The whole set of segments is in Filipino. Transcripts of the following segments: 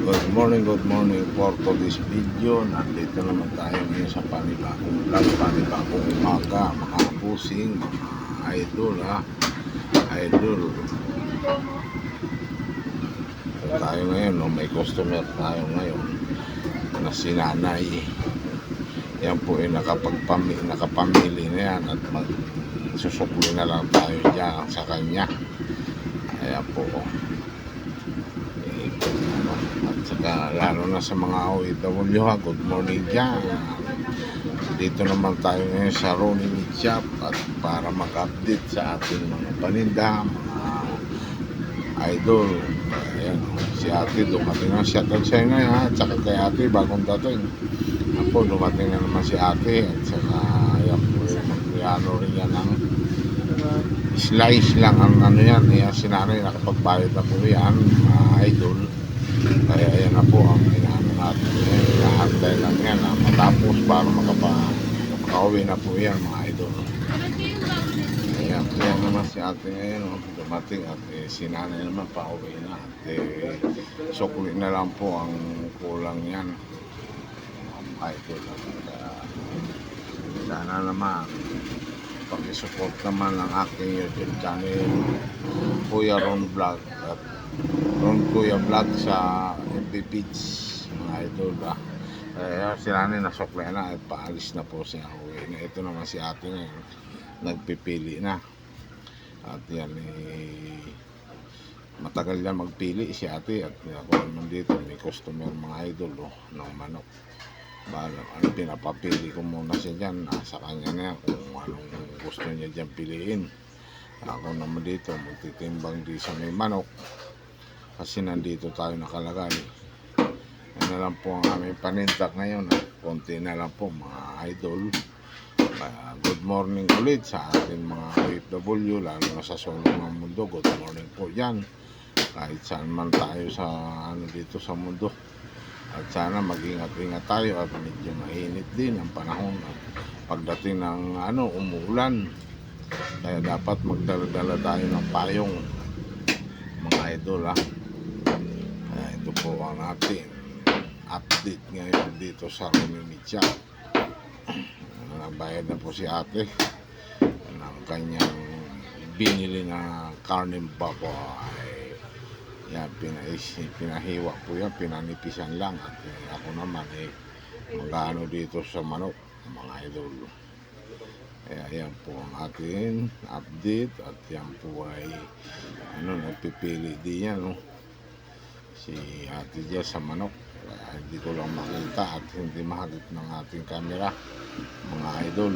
Good morning for today's video. Nandito naman tayo ngayon sa panibagong vlog, panibagong umaga, mga pusing, mga idol idol. So, tayo ngayon, may customer tayo ngayon na si nanay. Yan po ay nakapamili na yan at susukli na lang tayo dyan sa kanya. Ayan po. At saka lalo na sa mga OFW good morning dyan. Dito naman tayo ngayon sa Ronnie Meat Shop at para mag-update sa ating mga paninda, mga idol. Ayan, si ate dumating na, shoutout sa inyo at saka kay ate bagong dating. Ako dumating na naman si ate at saka ayan po mag-ano rin yan ng slice lang ang ano yan. Ayan, si nanay nakapagbayad na po yan, mga idol. Kaya ayan na po ang inaano natin. Inaantay lang yan na matapos para makauwi na po yan, mga idol. Ayan naman si ate ngayon, dumating at si nanay naman pauwi na at sukli na lang po ang kulang yan, mga idol. Sana naman pag-support naman ang aking YouTube channel, Kuya Ron Vlog at Ron Kuya Vlog sa FB page, mga idol. Kaya si nanay nasukli na at paalis na po siya uwi na. Ito naman si ate ngayon nagpipili na at yan matagal na magpili si ate at ako naman dito may customer, mga idol ng manok. Ano, pinapapili ko muna siya dyan, sa kanya na kung anong gusto niya dyan piliin. Ako naman dito magtitimbang di sa may manok kasi nandito tayo nakalagay. Yan na lang po ang aming panindak ngayon. Konti na lang po, mga idol. Good morning ulit sa ating mga OFW, lalo na sa sulong ng mundo. Good morning po dyan kahit saan man tayo sa dito sa mundo. At sana mag-ingat-ingat tayo at medyo mainit din ang panahon at pagdating ng umuulan. Kaya dapat magdala-dala tayo ng payong, mga idol. Ito po ang ating update ngayon dito sa Ronnie Meat Shop. Nagbayad na po si ate ng kanyang binili na karneng baboy. Yan, pinahiwa po yan, pinanipisan lang at ako naman mag-ano dito sa manok, mga idol. Kaya yan po ang ating update at yan po ay nagpipili din yan si ate dyan sa manok. Kaya hindi ko lang makita at hindi mahagip ng ating camera, mga idol.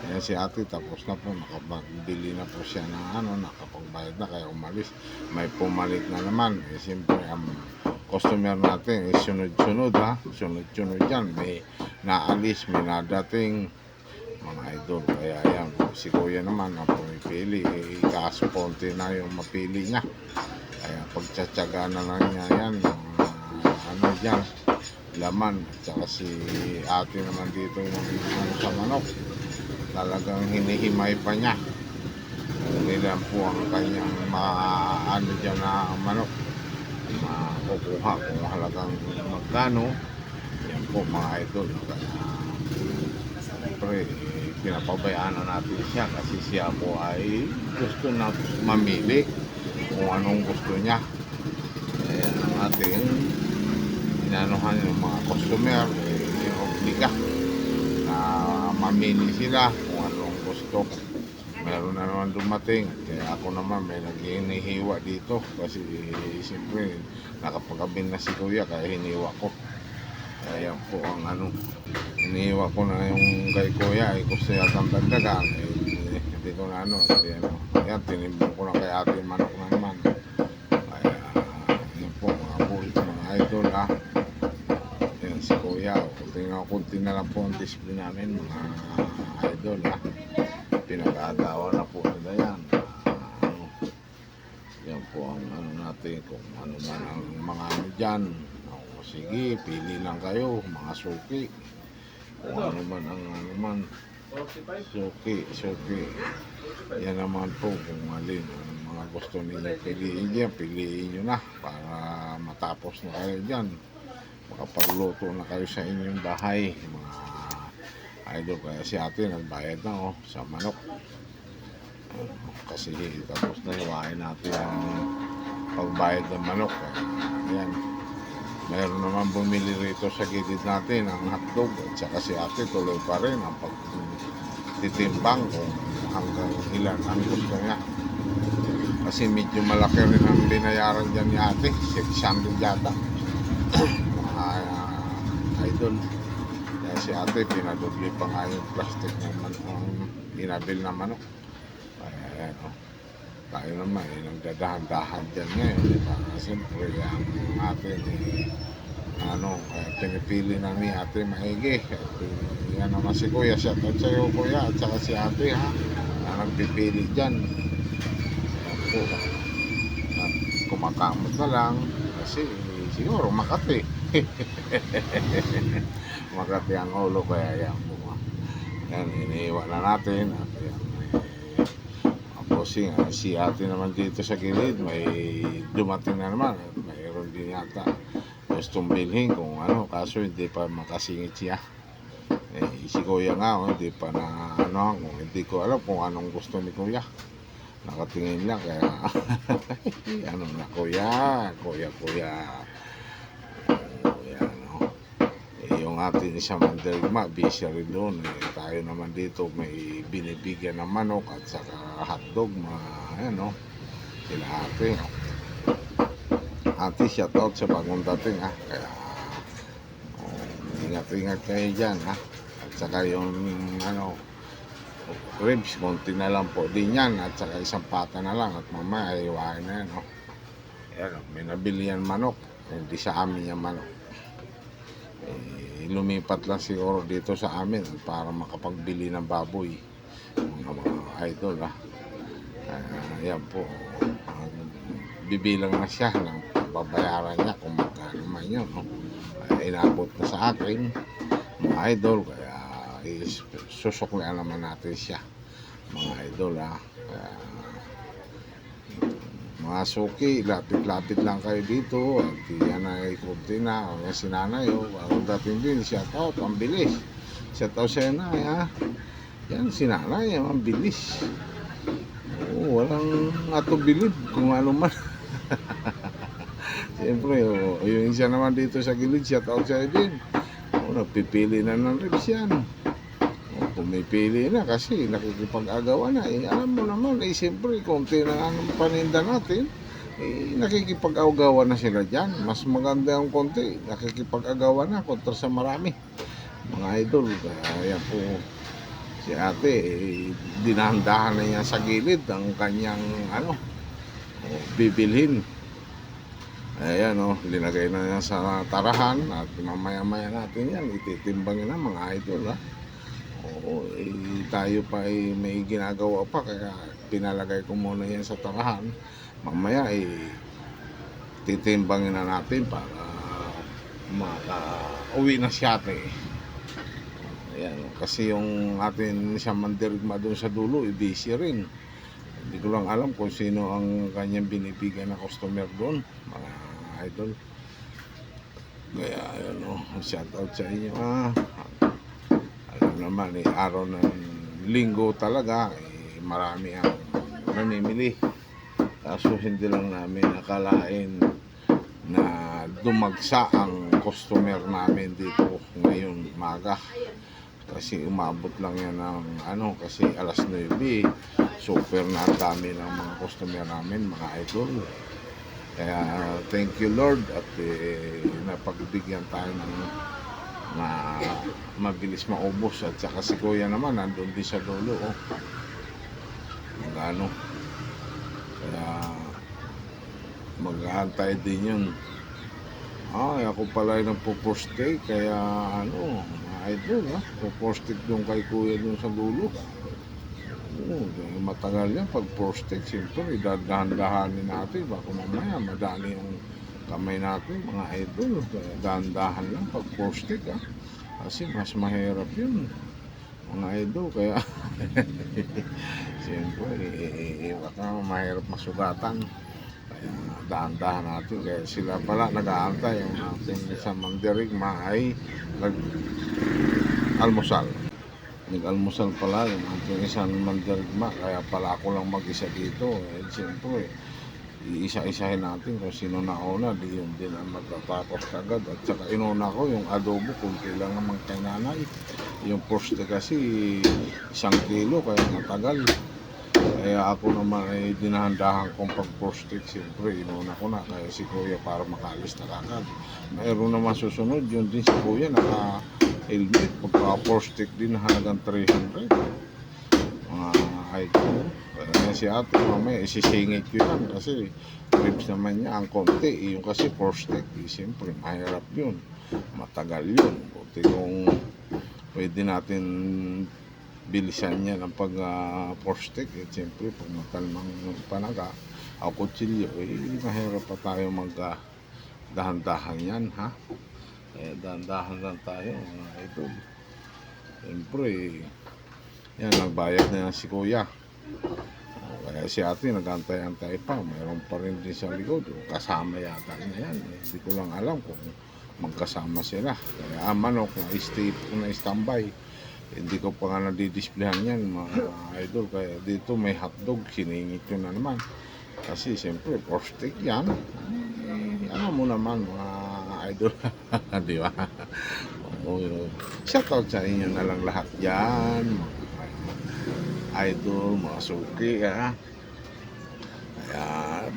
Ayan si ate, tapos na po, nakapagbili na po siya ng nakapagbayad na, kaya umalis. May pumalit na naman. Siyempre, ang customer natin sunod-sunod sunod-sunod yan. May naalis, may nadating, mga idol. Kaya ayan, si kuya naman ang pumipili. Kaso konti na yung mapili niya. Kaya pagtsatsaga na lang niya yan. Dyan, laman. At saka si ate naman dito yung sa manok. Talagang hinihimay pa niya. Nilang po ang kanyang dyan na manok. Makukuha kung halagang magkano. Yan po, mga idol. Kaya siyempre pinapabayaan na natin siya kasi siya po ay gusto na mamili kung anong gusto niya. Ayan ang ating inanuhan yung mga customer, obliga na mamili sila kung anong gusto. Meron na naman dumating, kaya ako naman may naghihinihiwa dito kasi siyempre nakapagabin na si kuya kaya hiniwa ko. Kaya yan po ang hinihiwa ko na yung kay kuya ay gusto yatang dagdagan, hindi ko na yan, tinimbang ko na kay ate manok na naman. Kaya yan po mga bulit, mga idol. Yan si kuya, kunti na lang po ang display namin, mga idol. Pinag-aagawa na po nila yan. Yan po ang natin, kung ano man ang mga dyan. Sige, pili lang kayo, mga suki. Kung ano man ang suki. Yan naman po kung alin ang mga gusto ninyo piliin dyan, piliin nyo na para matapos makatapos na kayo dyan, makapagluto na kayo sa inyong bahay, mga idol. Kaya si ate nagbayad na sa manok. Kasi tapos na hiwain natin ang pagbayad ng manok. Ayan. Mayroon naman bumili rito sa gilid natin ang hotdog, at saka si ate tuloy pa rin ang pagtitimbang kung hanggang ilan ang gusto niya. Kasi medyo malaki rin ang binayaran dyan ni ate, 600 yata. Idol. Kaya si ate pinadubli pa nga yung plastic ng inabil na manok. Kaya tayo naman nagdadahan-dahan dyan ngayon, diba? Siyempre ang atin kaya pinipili na ni ate maigi. At yan naman si kuya, shout out sa'yo kuya, at saka si ate na nagpipili dyan. Ayan po, at kumakamot na lang kasi siguro Makati. Makati ang ulo, kaya yan po. Yan, iniiwan na natin. At yan, si ate naman dito sa gilid, may dumating na naman at mayroon din yata gustong bilhin kung kaso hindi pa makasingit siya. Si kuya nga hindi pa na kung hindi ko alam kung anong gusto ni kuya, nakatingin lang kaya na kuya yung atin isang mandirigma, busy rin doon. Tayo naman dito may binibigyan ng manok at saka hotdog, sila ate shout out sa bagong dating kaya ingat-ingat kayo dyan at saka yung ribs, konti na lang po din yan, at saka isang pata na lang, at mamaya iwain na yan. May nabili yan manok, hindi sa amin yung manok. Lumipat lang siguro dito sa amin para makapagbili ng baboy, mga idol. Ayan po, bibilang na siya ng babayaran niya kung magkano man yun. Inabot na sa akin, mga idol, kaya susuklian naman natin siya, mga idol. Kaya mga suki, lapit-lapit lang kayo dito, at yan ay kunti na. Kaya si nanay, ang dating din, shout out, ang bilis. Shout out sa nanay, yan si nanay, ang bilis. Walang atubilib kung ano man. Siyempre, yung isa naman dito sa gilid, shout out sa din. Nagpipili na ng ribs yan. Pumipili na kasi nakikipag-agawa na. Alam mo naman, siyempre, konti na ang paninda natin, nakikipag-agawa na sila dyan. Mas maganda ang konti, nakikipag-agawa na kontra sa marami, mga idol. Kaya po, si ate, dinahandahan na niya sa gilid ang kanyang bibilhin. Ayan linagay na niya sa tarahan, at mamaya-maya natin yan ititimbangin na, mga idol. Tayo pa may ginagawa pa, kaya pinalagay ko muna yan sa tarahan. Mamaya titimbangin na natin para makauwi na siya ate. Ayan, kasi yung atin siya mandirigma doon sa dulo, busy rin. Hindi ko lang alam kung sino ang kanyang binibigyan na customer doon, mga idol. Kaya shout out sa inyo. Alam naman, araw ng linggo talaga, marami ang namimili. Kaso hindi lang namin nakalain na dumagsa ang customer namin dito ngayon maga. Kasi umabot lang yan ng kasi alas 9, super na ang dami ng mga customer namin, mga idol. Kaya thank you Lord, at napagbigyan tayo ng mabilis maubos. At saka si kuya naman nandun din sa dulo kaya mag-aantay din yun. Ako pala yung nagpo-prostate, kaya mga idol po-prostate doon kay kuya doon sa dulo. Matagal yan pag prostate, siyempre dahan-dahanin natin, baka mamaya madali yung kamay natin, mga idol. Dahan-dahan lang pag prostate kasi mas mahirap yun, mga idol. Kaya siyempre baka mahirap masugatan, dahan-dahan natin. Kaya sila pala nag-aantay. Yung ating isang mandirigma ay nag-almusal. Nag-almusal pala yung ating isang mandirigma. Kaya pala ako lang mag-isa dito. Siyempre, iisa-isahin natin kung sino nauna. Di yun din ang matatapos agad. At saka inuna ko yung adobo. Kunti lang naman kay nanay. Yung poste kasi 1 kilo. Kaya matagal. Kaya ako naman ay dinahandahan kong pag-prostate. Siyempre, inuna ko na. Kaya si Kuya para makaalis na kagad. Mayroon naman susunod. Yun din si Kuya naka-helmet. Pagka-prostate din halagang 300. Mga idol. Kaya si ate mamaya isisingit ko yan. Kasi ribs naman niya ang konti. Yung kasi prostate. Siyempre, mahirap yun. Matagal yun. Buti kung pwede natin bilisan niya ng pag-prostate. Siyempre, pag matalmang panaga, o kutsilyo, mahirap pa tayo dahan-dahan yan, ha? Dahan-dahan lang tayo, mga idol. Siyempre, yan, nagbayad na yan si Kuya. Kaya si ate nag-antay-antay pa. Mayroon pa rin din sa likod. Kasama yata na yan. Hindi ko lang alam kung magkasama sila. Kaya manok na standby. Hindi ko pa nga nadidisplayhan yan, mga idol. Kaya dito may hotdog, siningit ko na naman. Kasi siyempre, prostate yan. Ano mo naman, mga idol. Di ba? Shoutout sa inyo na lang lahat yan. Mga idol, mga suki, ha? Kaya,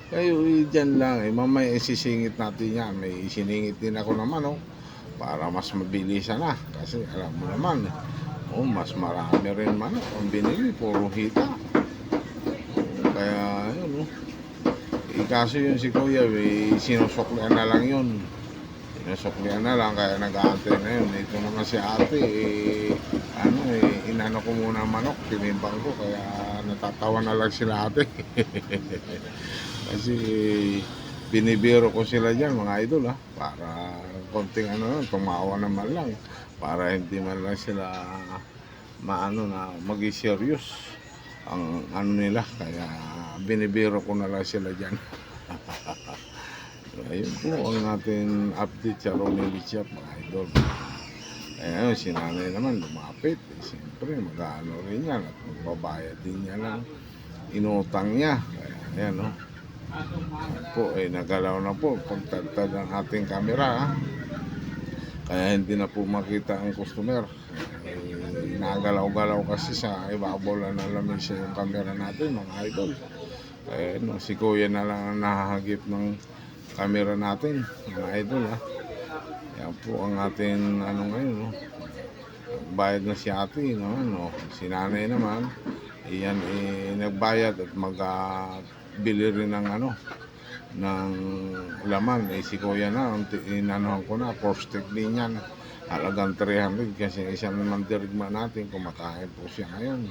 kayo dyan lang. Mamaya isisingit natin yan. May isiningit din ako naman, para mas mabilisan na. Kasi alam mo naman, mas marami rin manok ang binili, puro hita. Kaya yun, kaso yun si Kuya, sinusuklian na lang yun. Sinusuklian na lang, kaya nag-aantay na yun. Ito naman si ate, inano ko muna manok, tinimbang ko, kaya natatawa na lang sila ate. Kasi binibiro ko sila dyan, mga idol, para konting tumawa naman lang, para hindi man lang sila na mag-serious ang nila. Kaya binibiro ko na lang sila dyan. Ayun po ang ating update sa Ronnie Shop, mga idol. Ayun, si nanay naman lumapit. Siyempre, mag-ano rin yan at magbabayad din niya ng inutang niya. Kaya ayan, po, nagalaw na po pagtagtad ng ating camera, kaya hindi na po makita ang customer. Nagalaw-galaw kasi sa ibabaw lang ng lamesa yung camera natin, mga idol. Kaya si Kuya na lang ang nahahagip ng camera natin, mga idol, Yan po ang ating ngayon, bayad na si ate naman, si nanay naman iyan nagbayad at bili rin ng ng laman. Si Kuya na inanuhan ko na, prostate din yan, halagang 300. Kasi isang mandirigma natin, kumakain po siya ngayon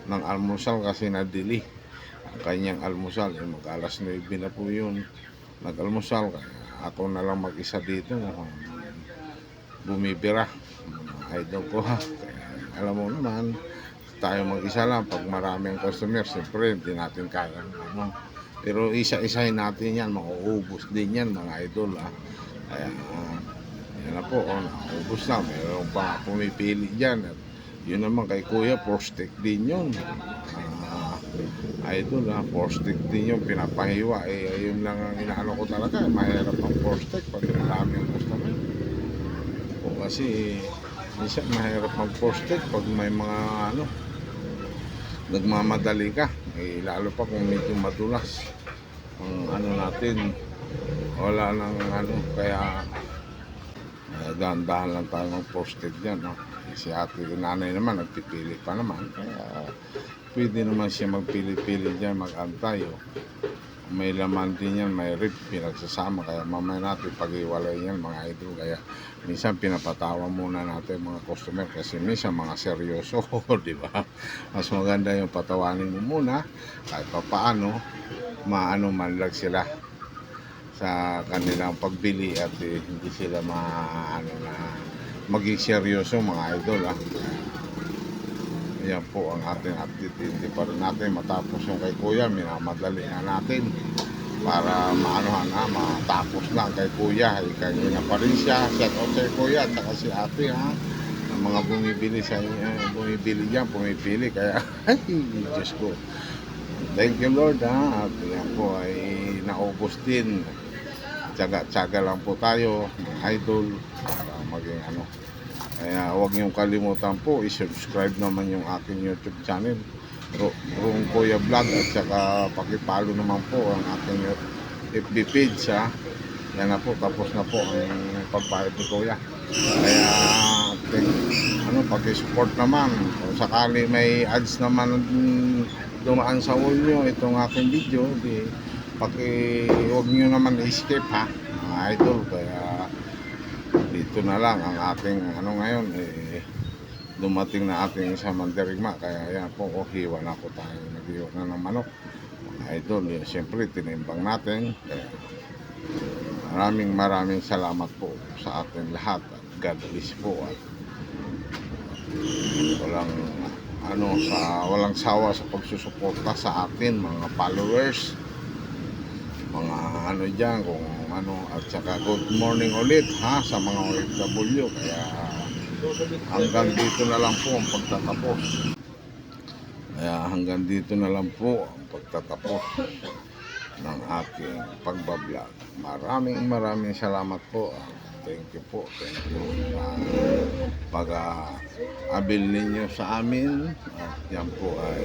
ng almusal kasi nadili ang kanyang almusal. Mag-alas 9 na po yun nag-almusal. Kaya ako na lang mag-isa dito bumibira, idol ko, Kaya alam mo naman, tayo mag-isa lang. Pag maraming customer, siyempre hindi natin kaya, pero isa-isahin natin yan, mauubos din yan, mga idol, Kaya yan na po, naubos na. Mayroon pa pumipili dyan. At yun naman kay Kuya, prostate din yun, idol, prostate din yun, pinapahiwa. Yun lang ang inaano ko talaga, mahirap ang prostate pag marami ang customer. Kasi minsan mahirap mag-prostate pag may mga nagmamadali ka, lalo pa kung medyo madulas ang natin, wala nang kaya dahan-dahan lang tayo mag-prostate dyan, Si ate nanay naman nagpipili pa naman, kaya pwede naman siya magpili-pili dyan, mag-antay, may laman din yan, may rib pinagsasama. Kaya mamaya natin pag-iwalay yan, mga idol. Kaya minsan pinapatawa muna natin mga customer, kasi minsan mga seryoso, di ba? Mas maganda yung patawanin mo muna, kahit pa paano man lang sila sa kanilang pagbili, at hindi sila maging seryoso, mga idol, yan po ang ating update. Hindi pa rin natin matapos yung kay Kuya. Minamadali na natin para maanohan na, matapos na kay Kuya. Kanina pa rin siya. Shout out kay Kuya at saka si ate ha. Ang mga bumibili sa bumibili dyan, pumipili. Kaya, ay, Diyos ko. Thank you Lord ha. At yan po ay naubos din. Tsaga-tsaga lang po tayo, mga idol, para maging ano. Kaya huwag niyong kalimutan po, i-subscribe naman yung aking YouTube channel, Roong Kuya Vlog, at saka pakipalo naman po ang aking FB page ha. Yan na po, tapos na po ang pagbayad ni Kuya. Kaya paki-support naman. Kung sakali may ads naman dumaan sa wall nyo itong aking video, di huwag nyo naman i-skip ha, mga idol. Kaya dito na lang ang ating ngayon dumating na ating isang mandirigma. Kaya yan po, hiwa na po tayo, nag-iwa na ng manok, mga idol. Siyempre tinimbang natin. Kaya maraming salamat po sa ating lahat at God bless po. At walang sawa sa pagsusuporta sa atin mga followers, mga dyan kung at saka good morning ulit ha sa mga OFW. Kaya hanggang dito na lang po ang pagtatapos. Ng aking pagbablog. Maraming salamat po. Thank you po. Thank you sa pag-abil ninyo sa amin. At yan po ay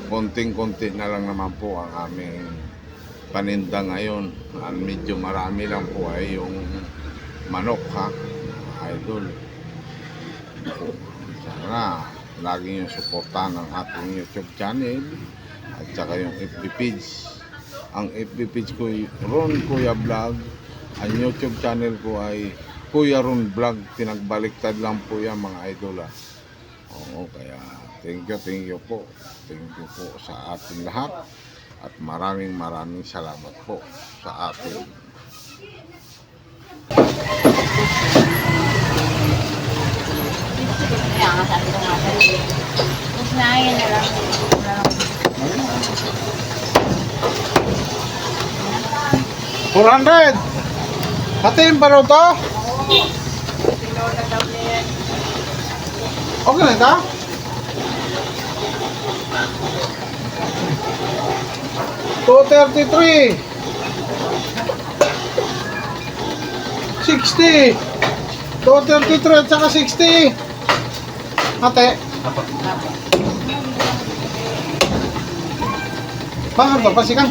konting-konti na lang naman po ang aming paninda ngayon. Medyo marami lang po ay yung manok ha, idol. Sana lagi yung suportahan ng ating YouTube channel at saka yung FB page. Ang FB page ko ay Ron Kuya Vlog. Ang YouTube channel ko ay Kuya Ron Vlog. Pinagbaliktad lang po yan mga idol ha. Oo, kaya thank you po. Thank you po sa ating lahat. At maraming salamat po sa ating $400. Hatiin pa rin to? Okay na ito? $233. 60. 233 at saka 60. Ate. Bakit to? Pasikan?